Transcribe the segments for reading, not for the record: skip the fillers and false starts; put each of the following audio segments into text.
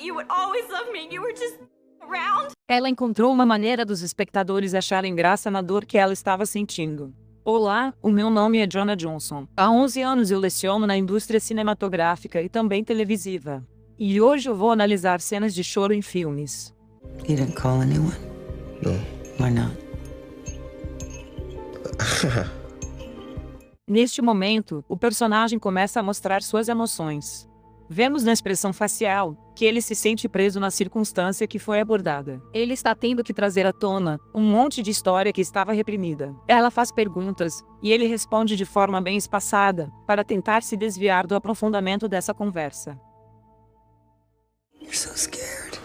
you would always love me. You were just around. Ela encontrou uma maneira dos espectadores acharem graça na dor que ela estava sentindo. Olá, o meu nome é Jonah Johnson. Há 11 anos eu leciono na indústria cinematográfica e também televisiva. E hoje eu vou analisar cenas de choro em filmes. You didn't call anyone? No. Why not? Neste momento, o personagem começa a mostrar suas emoções. Vemos na expressão facial que ele se sente preso na circunstância que foi abordada. Ele está tendo que trazer à tona um monte de história que estava reprimida. Ela faz perguntas, e ele responde de forma bem espaçada, para tentar se desviar do aprofundamento dessa conversa. You're so scared.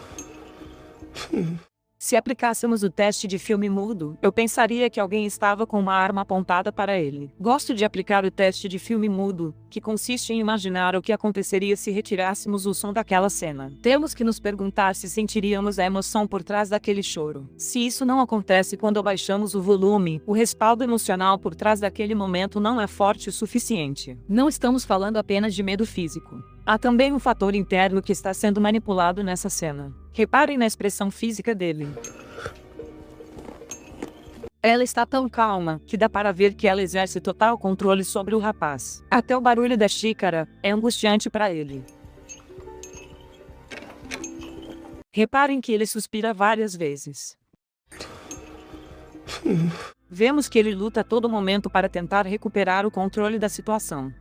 Se aplicássemos o teste de filme mudo, eu pensaria que alguém estava com uma arma apontada para ele. Gosto de aplicar o teste de filme mudo, que consiste em imaginar o que aconteceria se retirássemos o som daquela cena. Temos que nos perguntar se sentiríamos a emoção por trás daquele choro. Se isso não acontece quando abaixamos o volume, o respaldo emocional por trás daquele momento não é forte o suficiente. Não estamos falando apenas de medo físico. Há também um fator interno que está sendo manipulado nessa cena. Reparem na expressão física dele. Ela está tão calma, que dá para ver que ela exerce total controle sobre o rapaz. Até o barulho da xícara é angustiante para ele. Reparem que ele suspira várias vezes. Vemos que ele luta a todo momento para tentar recuperar o controle da situação.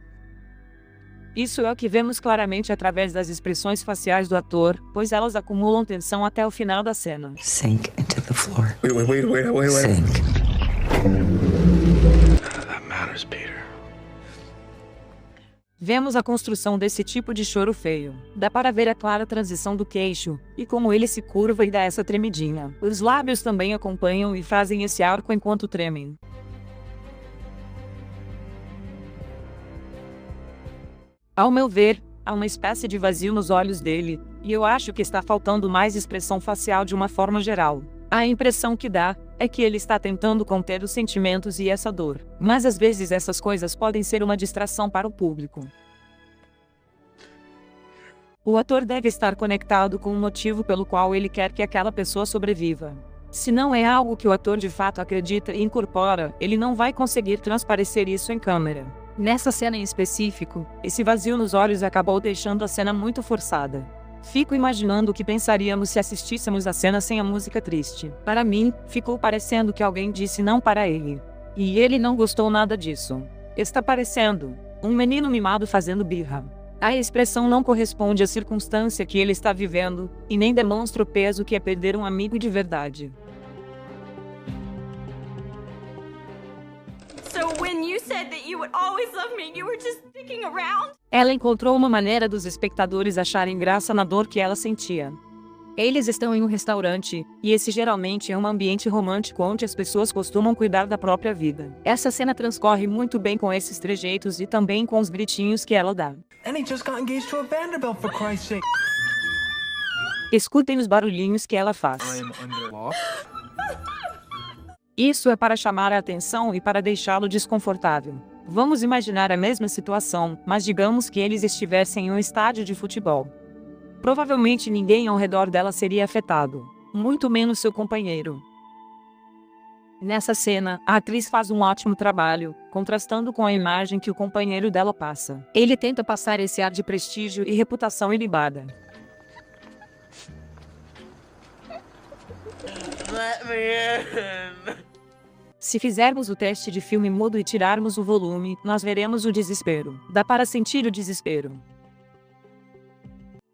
Isso é o que vemos claramente através das expressões faciais do ator, pois elas acumulam tensão até o final da cena. Sink into the floor. Wait. Sink. That matters, Peter. Vemos a construção desse tipo de choro feio. Dá para ver a clara transição do queixo, e como ele se curva e dá essa tremidinha. Os lábios também acompanham e fazem esse arco enquanto tremem. Ao meu ver, há uma espécie de vazio nos olhos dele, e eu acho que está faltando mais expressão facial de uma forma geral. A impressão que dá é que ele está tentando conter os sentimentos e essa dor, mas às vezes essas coisas podem ser uma distração para o público. O ator deve estar conectado com o motivo pelo qual ele quer que aquela pessoa sobreviva. Se não é algo que o ator de fato acredita e incorpora, ele não vai conseguir transparecer isso em câmera. Nessa cena em específico, esse vazio nos olhos acabou deixando a cena muito forçada. Fico imaginando o que pensaríamos se assistíssemos a cena sem a música triste. Para mim, ficou parecendo que alguém disse não para ele. E ele não gostou nada disso. Está parecendo um menino mimado fazendo birra. A expressão não corresponde à circunstância que ele está vivendo, e nem demonstra o peso que é perder um amigo de verdade. So when you said that you would always love me, you were just sticking around? Ela encontrou uma maneira dos espectadores acharem graça na dor que ela sentia. Eles estão em um restaurante, e esse geralmente é um ambiente romântico onde as pessoas costumam cuidar da própria vida. Essa cena transcorre muito bem com esses trejeitos e também com os gritinhos que ela dá. And he just got engaged to a Vanderbilt, for Christ's sake. Escutem os barulhinhos que ela faz. I am under law. Isso é para chamar a atenção e para deixá-lo desconfortável. Vamos imaginar a mesma situação, mas digamos que eles estivessem em um estádio de futebol. Provavelmente ninguém ao redor dela seria afetado, muito menos seu companheiro. Nessa cena, a atriz faz um ótimo trabalho, contrastando com a imagem que o companheiro dela passa. Ele tenta passar esse ar de prestígio e reputação ilibada. Let me in. Se fizermos o teste de filme mudo e tirarmos o volume, nós veremos o desespero. Dá para sentir o desespero.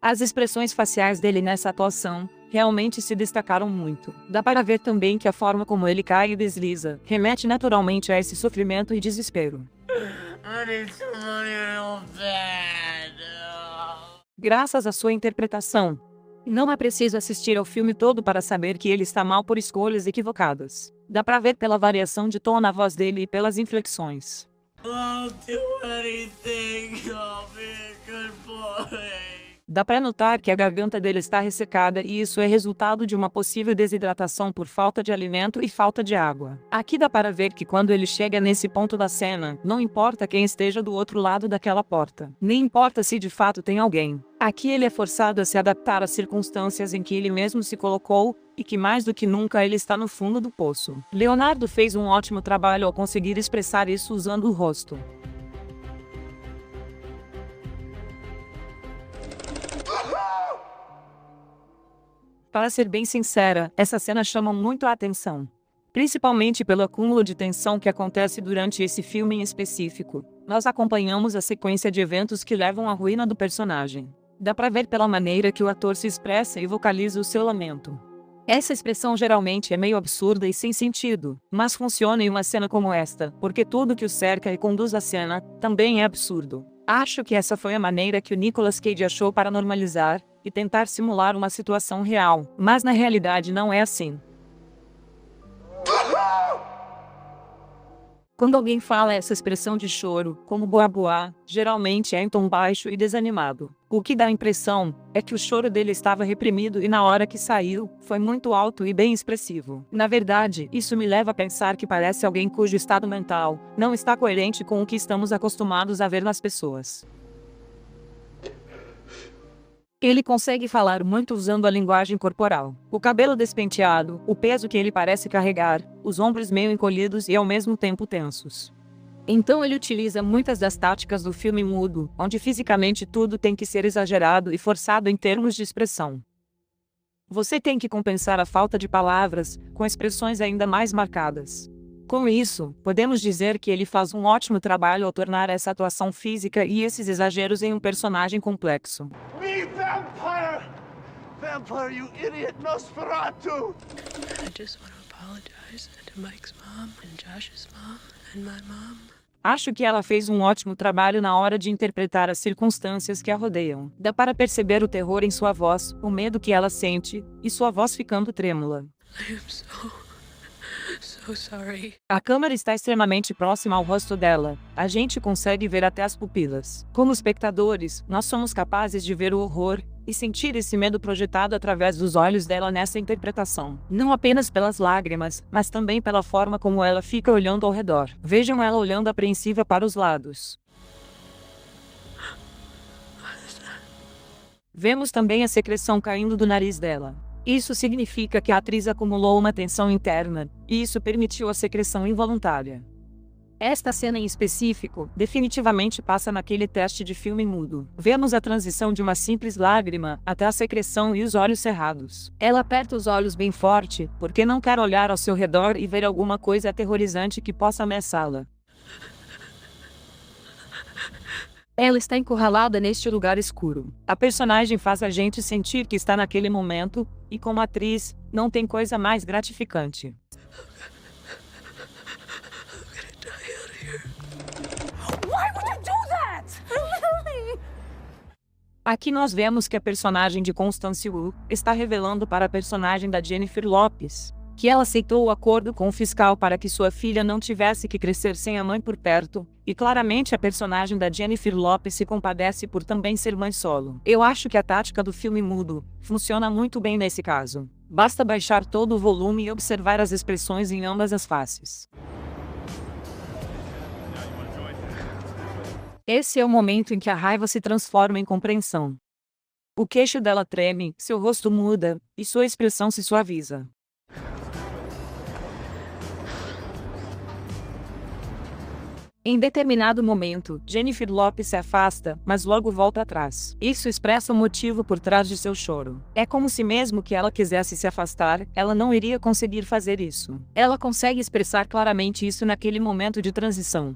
As expressões faciais dele nessa atuação realmente se destacaram muito. Dá para ver também que a forma como ele cai e desliza remete naturalmente a esse sofrimento e desespero. I need some money real bad. Graças à sua interpretação. Não é preciso assistir ao filme todo para saber que ele está mal por escolhas equivocadas. Dá para ver pela variação de tom na voz dele e pelas inflexões. I'll do anything. I'll be a good boy. Dá pra notar que a garganta dele está ressecada e isso é resultado de uma possível desidratação por falta de alimento e falta de água. Aqui dá para ver que quando ele chega nesse ponto da cena, não importa quem esteja do outro lado daquela porta. Nem importa se de fato tem alguém. Aqui ele é forçado a se adaptar às circunstâncias em que ele mesmo se colocou, e que mais do que nunca ele está no fundo do poço. Leonardo fez um ótimo trabalho ao conseguir expressar isso usando o rosto. Para ser bem sincera, essa cena chama muito a atenção. Principalmente pelo acúmulo de tensão que acontece durante esse filme em específico. Nós acompanhamos a sequência de eventos que levam à ruína do personagem. Dá pra ver pela maneira que o ator se expressa e vocaliza o seu lamento. Essa expressão geralmente é meio absurda e sem sentido, mas funciona em uma cena como esta, porque tudo que o cerca e conduz à cena também é absurdo. Acho que essa foi a maneira que o Nicolas Cage achou para normalizar e tentar simular uma situação real, mas na realidade não é assim. Quando alguém fala essa expressão de choro, como boa boa, geralmente é em tom baixo e desanimado. O que dá a impressão é que o choro dele estava reprimido e na hora que saiu, foi muito alto e bem expressivo. Na verdade, isso me leva a pensar que parece alguém cujo estado mental não está coerente com o que estamos acostumados a ver nas pessoas. Ele consegue falar muito usando a linguagem corporal. O cabelo despenteado, o peso que ele parece carregar, os ombros meio encolhidos e ao mesmo tempo tensos. Então ele utiliza muitas das táticas do filme mudo, onde fisicamente tudo tem que ser exagerado e forçado em termos de expressão. Você tem que compensar a falta de palavras, com expressões ainda mais marcadas. Com isso, podemos dizer que ele faz um ótimo trabalho ao tornar essa atuação física e esses exageros em um personagem complexo. Me, vampire! Vampire, you idiot Nosferatu! I just want to apologize to Mike's mom and Josh's mom and my mom. Acho que ela fez um ótimo trabalho na hora de interpretar as circunstâncias que a rodeiam. Dá para perceber o terror em sua voz, o medo que ela sente, e sua voz ficando trêmula. I am so sorry. A câmera está extremamente próxima ao rosto dela. A gente consegue ver até as pupilas. Como espectadores, nós somos capazes de ver o horror e sentir esse medo projetado através dos olhos dela nessa interpretação. Não apenas pelas lágrimas, mas também pela forma como ela fica olhando ao redor. Vejam ela olhando apreensiva para os lados. Vemos também a secreção caindo do nariz dela. Isso significa que a atriz acumulou uma tensão interna, e isso permitiu a secreção involuntária. Esta cena em específico, definitivamente passa naquele teste de filme mudo. Vemos a transição de uma simples lágrima, até a secreção e os olhos cerrados. Ela aperta os olhos bem forte, porque não quer olhar ao seu redor e ver alguma coisa aterrorizante que possa ameaçá-la. Ela está encurralada neste lugar escuro. A personagem faz a gente sentir que está naquele momento, e como atriz, não tem coisa mais gratificante. Why would you do that? Aqui nós vemos que a personagem de Constance Wu está revelando para a personagem da Jennifer Lopez que ela aceitou o acordo com o fiscal para que sua filha não tivesse que crescer sem a mãe por perto, e claramente a personagem da Jennifer Lopez se compadece por também ser mãe solo. Eu acho que a tática do filme mudo funciona muito bem nesse caso. Basta baixar todo o volume e observar as expressões em ambas as faces. Esse é o momento em que a raiva se transforma em compreensão. O queixo dela treme, seu rosto muda, e sua expressão se suaviza. Em determinado momento, Jennifer Lopez se afasta, mas logo volta atrás. Isso expressa o motivo por trás de seu choro. É como se mesmo que ela quisesse se afastar, ela não iria conseguir fazer isso. Ela consegue expressar claramente isso naquele momento de transição.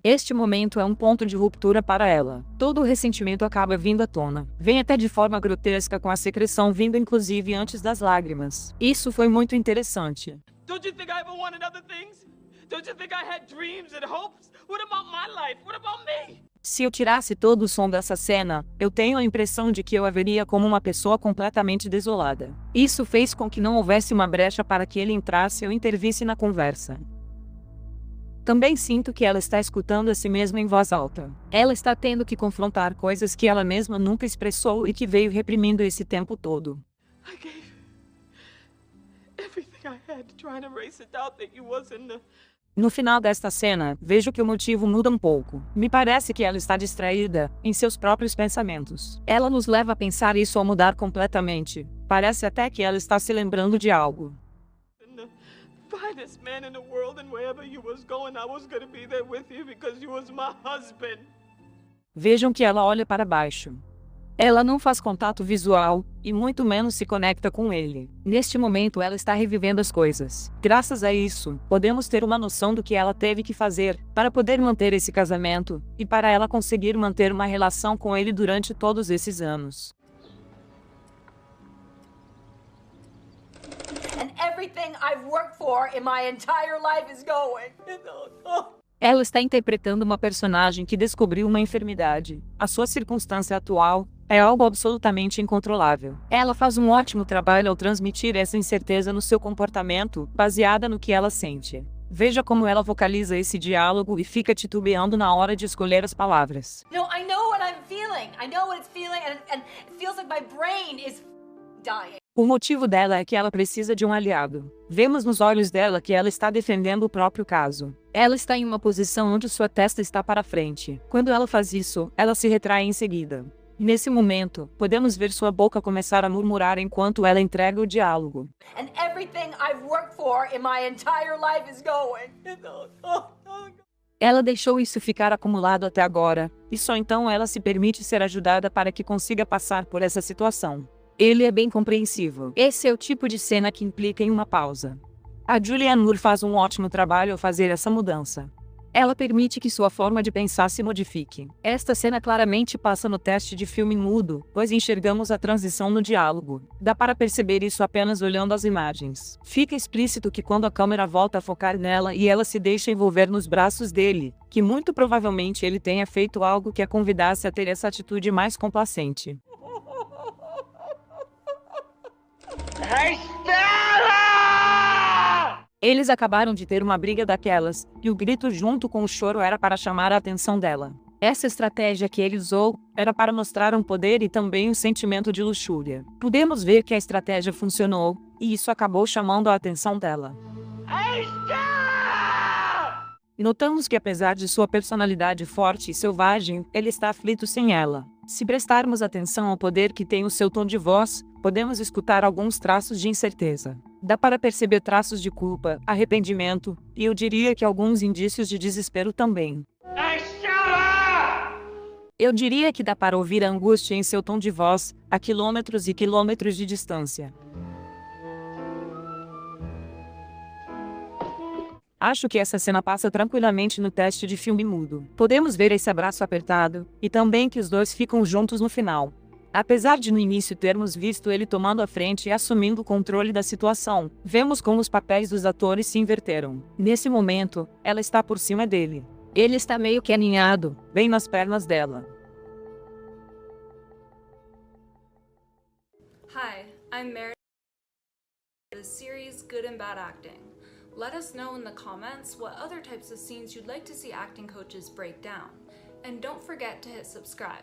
Este momento é um ponto de ruptura para ela. Todo o ressentimento acaba vindo à tona. Vem até de forma grotesca, com a secreção vindo inclusive antes das lágrimas. Isso foi muito interessante. Don't you think I ever wanted other things? Don't you think I had dreams and hopes? What about my life? What about me? Se eu tirasse todo o som dessa cena, eu tenho a impressão de que eu a veria como uma pessoa completamente desolada. Isso fez com que não houvesse uma brecha para que ele entrasse ou intervisse na conversa. Também sinto que ela está escutando a si mesma em voz alta. Ela está tendo que confrontar coisas que ela mesma nunca expressou e que veio reprimindo esse tempo todo. I gave everything I had to try and erase the doubt that you wasn't the... No final desta cena, vejo que o motivo muda um pouco. Me parece que ela está distraída em seus próprios pensamentos. Ela nos leva a pensar isso ao mudar completamente. Parece até que ela está se lembrando de algo. the finest man in the world, and wherever you was going, I was gonna be there with you because you was my husband. Vejam que ela olha para baixo. Ela não faz contato visual, e muito menos se conecta com ele. Neste momento ela está revivendo as coisas. Graças a isso, podemos ter uma noção do que ela teve que fazer para poder manter esse casamento, e para ela conseguir manter uma relação com ele durante todos esses anos. And everything I've worked for in my entire life is going. Ela está interpretando uma personagem que descobriu uma enfermidade. A sua circunstância atual é algo absolutamente incontrolável. Ela faz um ótimo trabalho ao transmitir essa incerteza no seu comportamento, baseada no que ela sente. Veja como ela vocaliza esse diálogo e fica titubeando na hora de escolher as palavras. No, I know what I'm feeling. I know what it's feeling, and it feels like my brain is dying. O motivo dela é que ela precisa de um aliado. Vemos nos olhos dela que ela está defendendo o próprio caso. Ela está em uma posição onde sua testa está para frente. Quando ela faz isso, ela se retrai em seguida. Nesse momento, podemos ver sua boca começar a murmurar enquanto ela entrega o diálogo. And everything I've worked for in my entire life is going. Ela deixou isso ficar acumulado até agora, e só então ela se permite ser ajudada para que consiga passar por essa situação. Ele é bem compreensível. Esse é o tipo de cena que implica em uma pausa. A Julianne Moore faz um ótimo trabalho ao fazer essa mudança. Ela permite que sua forma de pensar se modifique. Esta cena claramente passa no teste de filme mudo, pois enxergamos a transição no diálogo. Dá para perceber isso apenas olhando as imagens. Fica explícito que quando a câmera volta a focar nela e ela se deixa envolver nos braços dele, que muito provavelmente ele tenha feito algo que a convidasse a ter essa atitude mais complacente. Eles acabaram de ter uma briga daquelas, e o grito junto com o choro era para chamar a atenção dela. Essa estratégia que ele usou era para mostrar um poder e também um sentimento de luxúria. Podemos ver que a estratégia funcionou, e isso acabou chamando a atenção dela. Notamos que apesar de sua personalidade forte e selvagem, ele está aflito sem ela. Se prestarmos atenção ao poder que tem o seu tom de voz, podemos escutar alguns traços de incerteza. Dá para perceber traços de culpa, arrependimento, e eu diria que alguns indícios de desespero também. Eu diria que dá para ouvir a angústia em seu tom de voz, a quilômetros e quilômetros de distância. Acho que essa cena passa tranquilamente no teste de filme mudo. Podemos ver esse abraço apertado, e também que os dois ficam juntos no final. Apesar de no início termos visto ele tomando a frente e assumindo o controle da situação, vemos como os papéis dos atores se inverteram. Nesse momento, ela está por cima dele. Ele está meio que aninhado, bem nas pernas dela. Hi, I'm Mary. The series Good and Bad Acting. Let us know in the comments what other types of scenes you'd like to see acting coaches break down. And don't forget to hit subscribe.